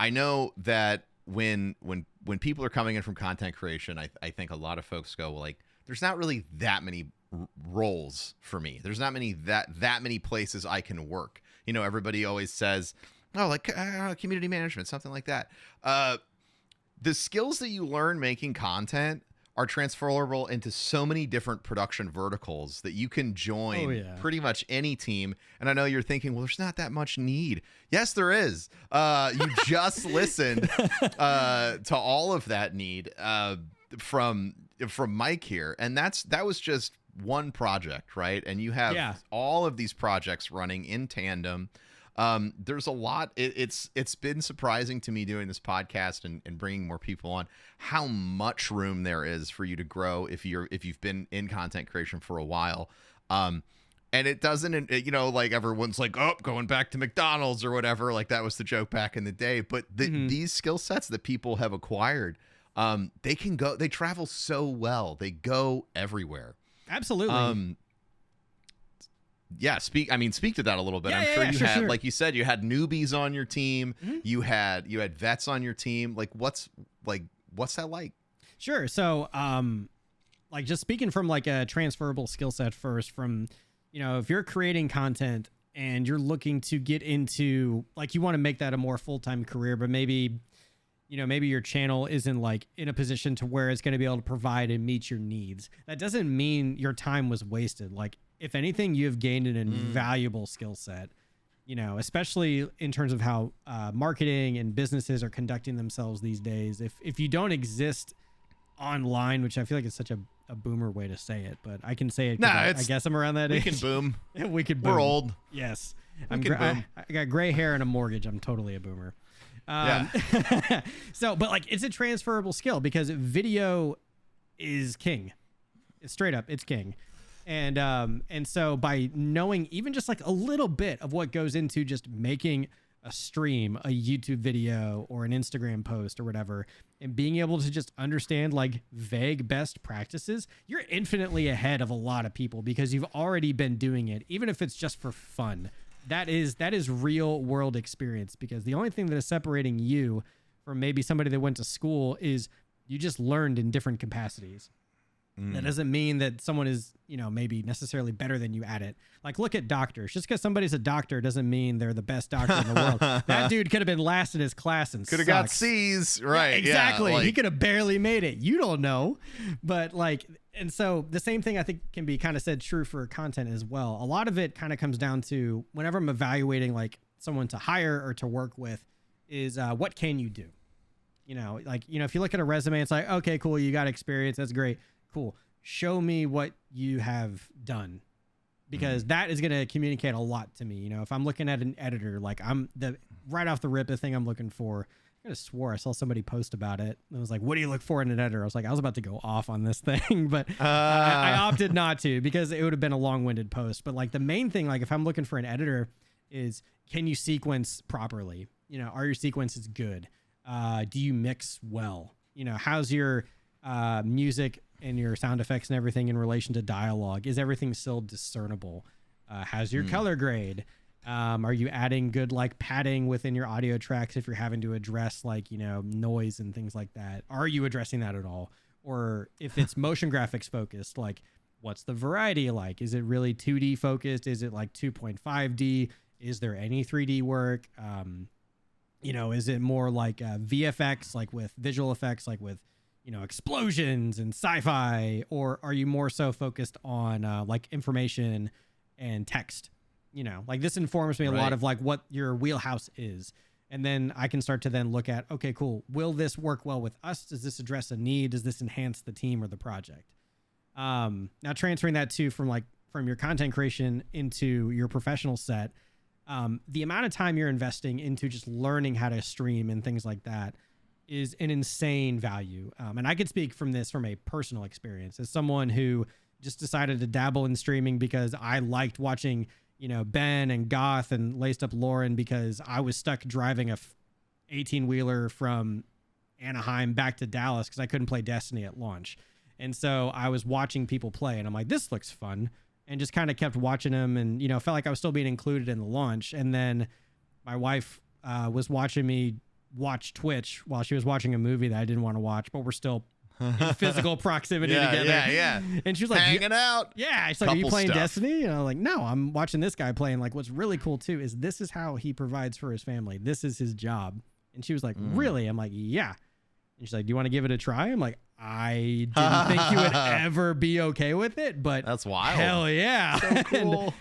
I know that when people are coming in from content creation, I think a lot of folks go, well, like, there's not really that many roles for me. There's not that many places I can work. You know, everybody always says, oh, like community management, something like that. The skills that you learn making content are transferable into so many different production verticals that you can join pretty much any team. And I know you're thinking, well, there's not that much need. Yes, there is. You just listened to all of that need from Mike here. And that was just one project, right? And you have all of these projects running in tandem. There's a lot. It's been surprising to me doing this podcast and bringing more people on how much room there is for you to grow if you've been in content creation for a while. And it doesn't, you know, like everyone's like, oh, going back to McDonald's or whatever. Like that was the joke back in the day. But these skill sets that people have acquired, they travel so well. They go everywhere. Absolutely. Yeah, speak to that a little bit. I'm sure you had, like you said, you had newbies on your team. Mm-hmm. You had vets on your team. Like what's that like? Sure. So, like just speaking from like a transferable skill set first, from, you know, if you're creating content and you're looking to get into, like, you want to make that a more full-time career, but maybe, you know, maybe your channel isn't like in a position to where it's going to be able to provide and meet your needs. That doesn't mean your time was wasted. Like, if anything, you have gained an invaluable skill set, you know, especially in terms of how marketing and businesses are conducting themselves these days. If you don't exist online, which I feel like is such a boomer way to say it, but I can say it. I guess I'm around that age. We can boom. We can boom. We're old. Yes. I got gray hair and a mortgage. I'm totally a boomer. So, but like, it's a transferable skill because video is king. It's straight up, it's king. And so by knowing even just like a little bit of what goes into just making a stream, a YouTube video or an Instagram post or whatever, and being able to just understand like vague best practices, you're infinitely ahead of a lot of people because you've already been doing it, even if it's just for fun. That is real world experience, because the only thing that is separating you from maybe somebody that went to school is you just learned in different capacities. That doesn't mean that someone is, you know, maybe necessarily better than you at it. Like, look at doctors. Just because somebody's a doctor doesn't mean they're the best doctor in the world. That dude could have been last in his class and could have got C's, right? Yeah, exactly. Yeah, like, he could have barely made it. You don't know. But like, and so the same thing I think can be kind of said true for content as well. A lot of it kind of comes down to whenever I'm evaluating like someone to hire or to work with is what can you do? You know, like, you know, if you look at a resume, it's like, okay, cool. You got experience. That's great. Cool. Show me what you have done, because that is going to communicate a lot to me. You know, if I'm looking at an editor, like right off the rip, the thing I'm looking for, I just swore I saw somebody post about it. And I was like, what do you look for in an editor? I was like, I was about to go off on this thing, but I opted not to, because it would have been a long-winded post. But like the main thing, like if I'm looking for an editor, is can you sequence properly? You know, are your sequences good? Do you mix well? You know, how's your music and your sound effects and everything in relation to dialogue? Is everything still discernible? How's your color grade? Are you adding good like padding within your audio tracks if you're having to address like, you know, noise and things like that? Are you addressing that at all? Or if it's motion graphics focused, like what's the variety like? Is it really 2D focused? Is it like 2.5D? Is there any 3D work? You know, is it more like VFX, like with visual effects, like with, you know, explosions and sci-fi? Or are you more so focused on like information and text? You know, like this informs me a lot of like what your wheelhouse is. And then I can start to then look at, okay, cool. Will this work well with us? Does this address a need? Does this enhance the team or the project? Now transferring that to from your content creation into your professional set, the amount of time you're investing into just learning how to stream and things like that is an insane value. And I could speak from a personal experience as someone who just decided to dabble in streaming because I liked watching, you know, Ben and Goth and Laced Up Lauren, because I was stuck driving a 18-wheeler from Anaheim back to Dallas because I couldn't play Destiny at launch. And so I was watching people play and I'm like, this looks fun. And just kind of kept watching them and, you know, felt like I was still being included in the launch. And then my wife was watching me watch Twitch while she was watching a movie that I didn't want to watch, but we're still in physical proximity together. Yeah. And she was like, hanging out. Yeah. She's like, are you Couple playing stuff. Destiny? And I'm like, no, I'm watching this guy playing. Like, what's really cool too is this is how he provides for his family. This is his job. And she was like, really? I'm like, yeah. And she's like, do you want to give it a try? I'm like, I didn't think you would ever be okay with it, but That's wild. hell yeah. So cool. And